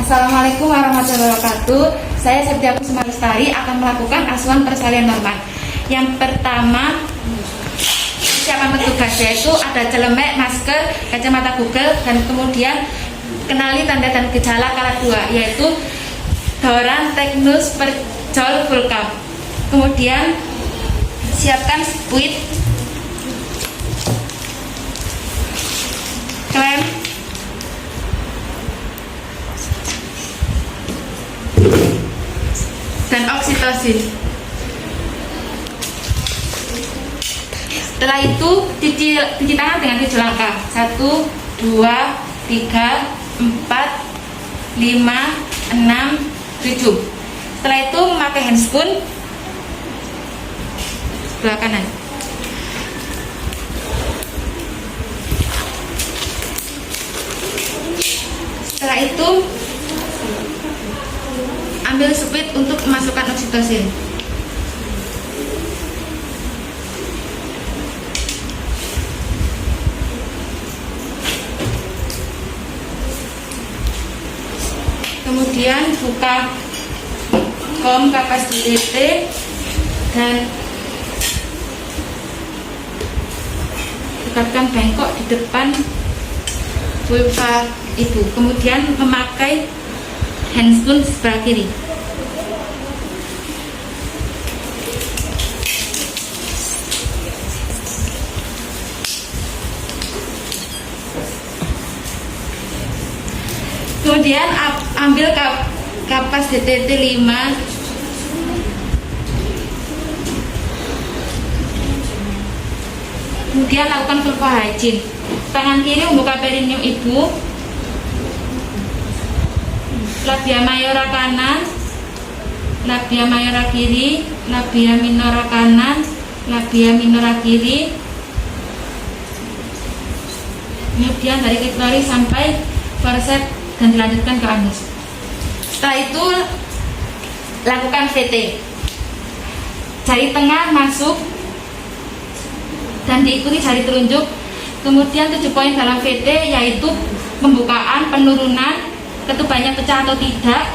Assalamualaikum warahmatullahi wabarakatuh. Saya Septia Kusuma Lestari akan melakukan asuhan persalinan normal. Yang pertama, persiapan petugas yaitu ada celemek, masker, kacamata Google, dan kemudian kenali tanda dan gejala kala 2 yaitu Doran, Teknus, Perjol, Vulkam. Kemudian siapkan spuit, klem, dan oksitosin. Setelah itu cuci tangan dengan 7 langkah. 1, 2, 3, 4, 5, 6, 7. Setelah itu memakai handscoon sebelah kanan. Setelah itu ambil spuit untuk memasukkan oksitosin. Kemudian buka kom kapas DDT dan dekatkan bengkok di depan vulva itu. Kemudian memakai handscoon sebelah kiri. Kemudian ambil kapas DTT 5. Kemudian lakukan vulva hygiene. Tangan kiri membuka perineum ibu, labia mayora kanan, labia mayora kiri, labia minora kanan, labia minora kiri. Kemudian dari klitoris sampai forceps dan dilanjutkan ke anus. Setelah itu lakukan VT. Jari tengah masuk dan diikuti jari telunjuk. Kemudian 7 poin dalam VT yaitu pembukaan, penurunan, ketubannya pecah atau tidak,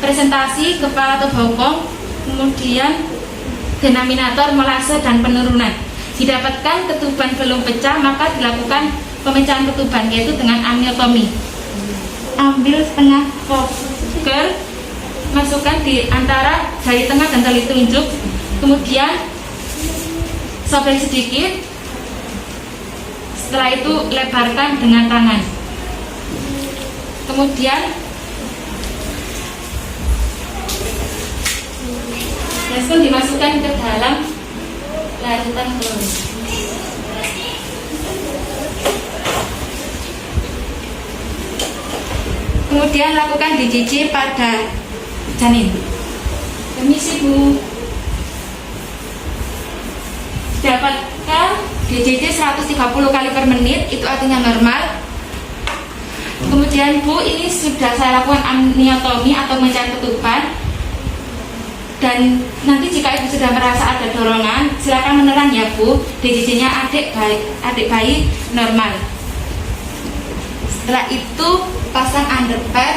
presentasi, kepala atau bokong, kemudian denominator, molase, dan penurunan. Didapatkan ketuban belum pecah, maka dilakukan pemecahan ketuban yaitu dengan amniotomi. Ambil setengah poker, masukkan di antara jari tengah dan jari telunjuk, kemudian sobek sedikit. Setelah itu lebarkan dengan tangan. Kemudian handscoon dimasukkan ke dalam larutan klorin. Kemudian lakukan DJJ pada janin. Permisi Bu. Dapatkan DJJ 130 kali per menit, itu artinya normal. Kemudian Bu, ini sudah saya lakukan amniotomi atau mencari ketuban. Dan nanti jika Ibu sudah merasa ada dorongan, silakan menelan ya Bu. DJJ-nya adik bayi normal. Setelah itu pasang underpad.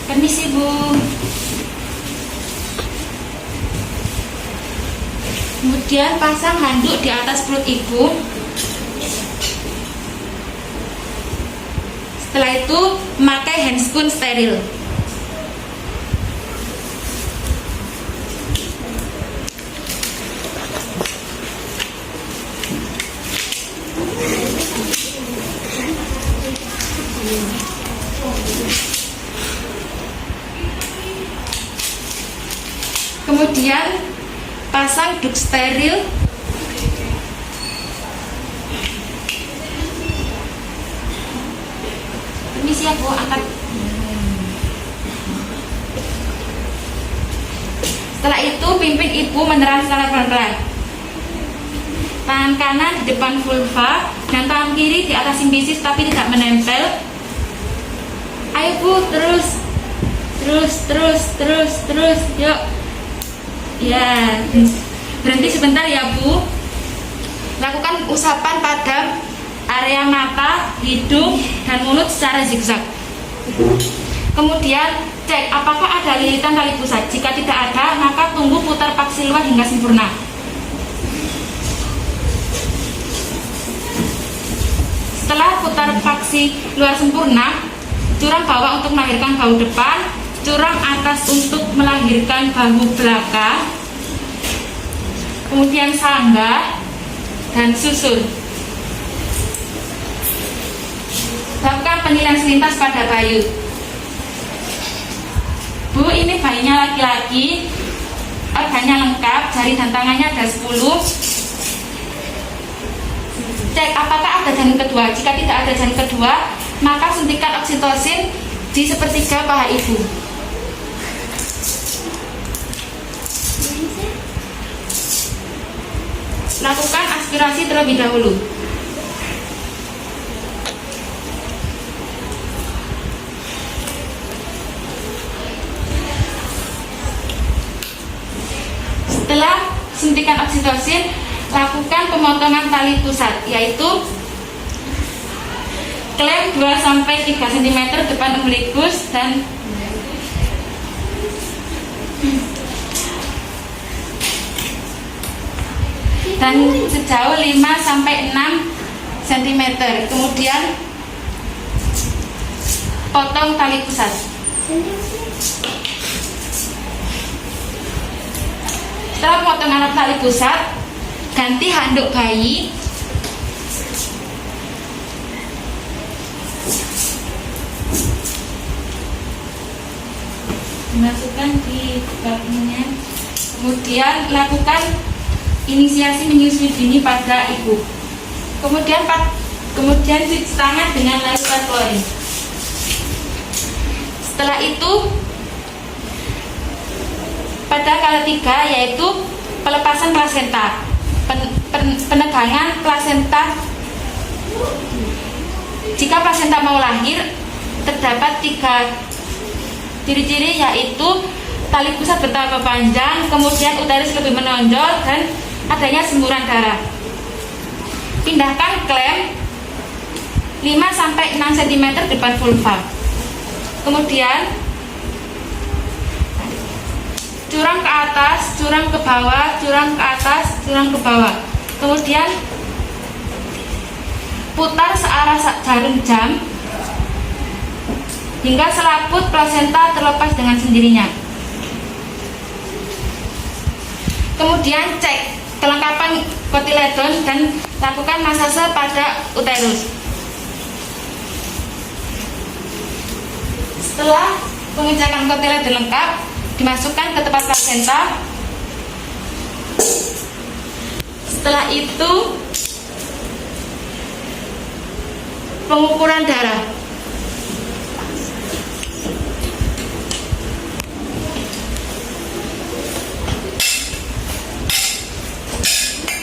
Permisi Bu. Kemudian pasang handuk di atas perut Ibu. Setelah itu memakai handscoon steril. Kemudian pasang duk steril. Permisi ya Bu, angkat. Setelah itu pimpin Ibu menelan secara pelan-pelan. Tangan kanan di depan vulva dan tangan kiri di atas simfisis tapi tidak menempel. Ayo Bu, terus. Yuk. Ya, berhenti sebentar ya Bu. Lakukan usapan pada area mata, hidung, dan mulut secara zigzag. Kemudian cek apakah ada lilitan tali pusat. Jika tidak ada, maka tunggu putar paksi luar hingga sempurna. Setelah putar paksi luar sempurna, curang bawah untuk melahirkan bahu depan, curang atas untuk melahirkan bahu belakang, kemudian sanggah dan susun. Lakukan penilaian selintas pada bayi. Bu, ini bayinya laki-laki, organnya lengkap, jari dan tangannya ada 10. Cek apakah ada janin kedua. Jika tidak ada janin kedua, maka suntikan oksitosin di sepertiga paha ibu. Lakukan aspirasi terlebih dahulu. Setelah suntikan oksitosin, lakukan pemotongan tali pusat, yaitu klem 2-3 cm depan umbilikus dan sejauh 5-6 cm. Kemudian potong tali pusat. Setelah potongan tali pusat, ganti handuk bayi. Dimasukkan di bagiannya. Kemudian lakukan inisiasi menyusui dini pada ibu. Kemudian cuci tangan dengan larutan klorin. Setelah itu, pada ketiga yaitu pelepasan plasenta, penegangan plasenta. Jika plasenta mau lahir, terdapat 3 ciri-ciri, yaitu tali pusat bertambah panjang, kemudian uterus lebih menonjol, dan adanya semburan darah. Pindahkan klem 5-6 cm depan vulva. Kemudian curang ke atas, curang ke bawah, curang ke atas, curang ke bawah. Kemudian putar searah jarum jam hingga selaput plasenta terlepas dengan sendirinya. Kemudian cek kelengkapan kotiledon dan lakukan masase pada uterus. Setelah pengecekan kotiledon lengkap, dimasukkan ke tempat plasenta. Setelah itu pengukuran darah.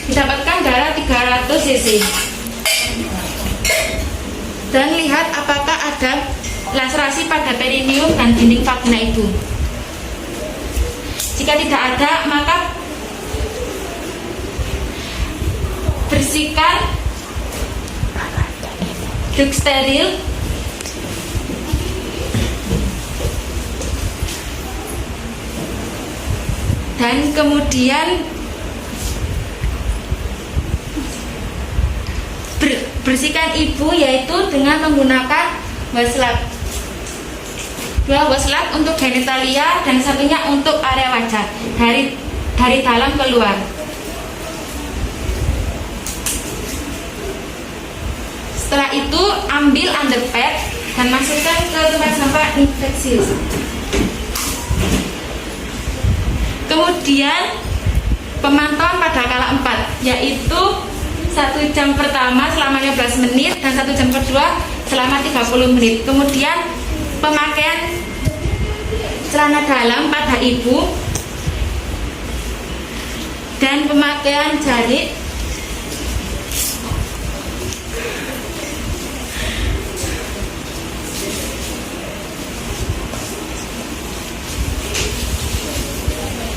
Didapatkan darah 300 cc. Dan lihat apakah ada laserasi pada perineum dan dinding vagina ibu. Jika tidak ada, maka bersihkan duk steril dan kemudian bersihkan ibu, yaitu dengan menggunakan washlet. 2 washlet untuk genitalia dan satunya untuk area wajah, dari dalam keluar. Setelah itu ambil underpad dan masukkan ke tempat sampah infeksius. Kemudian pemantauan pada kala 4, yaitu 1 jam pertama selama 15 menit dan 1 jam kedua selama 30 menit. Kemudian pemakaian celana dalam pada ibu dan pemakaian jari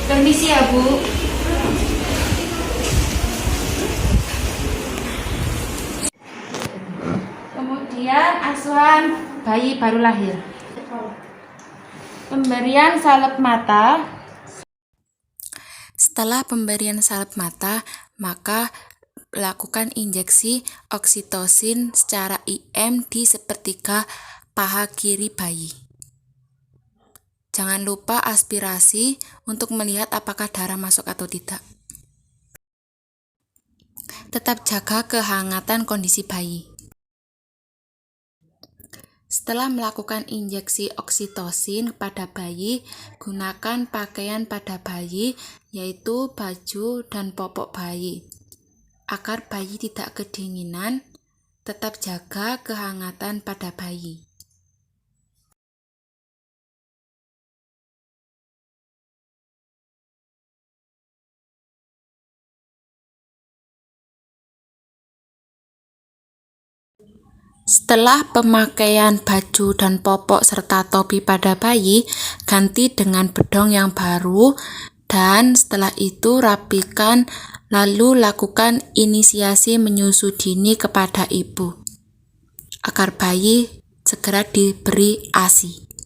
permisi ya Bu. Kemudian asuhan bayi baru lahir. Pemberian salep mata. Setelah pemberian salep mata, maka lakukan injeksi oksitosin secara IM di sepertiga paha kiri bayi. Jangan lupa aspirasi untuk melihat apakah darah masuk atau tidak. Tetap jaga kehangatan kondisi bayi. Setelah melakukan injeksi oksitosin pada bayi, gunakan pakaian pada bayi, yaitu baju dan popok bayi. Agar bayi tidak kedinginan, tetap jaga kehangatan pada bayi. Setelah pemakaian baju dan popok serta topi pada bayi, ganti dengan bedong yang baru dan setelah itu rapikan, lalu lakukan inisiasi menyusu dini kepada ibu agar bayi segera diberi ASI.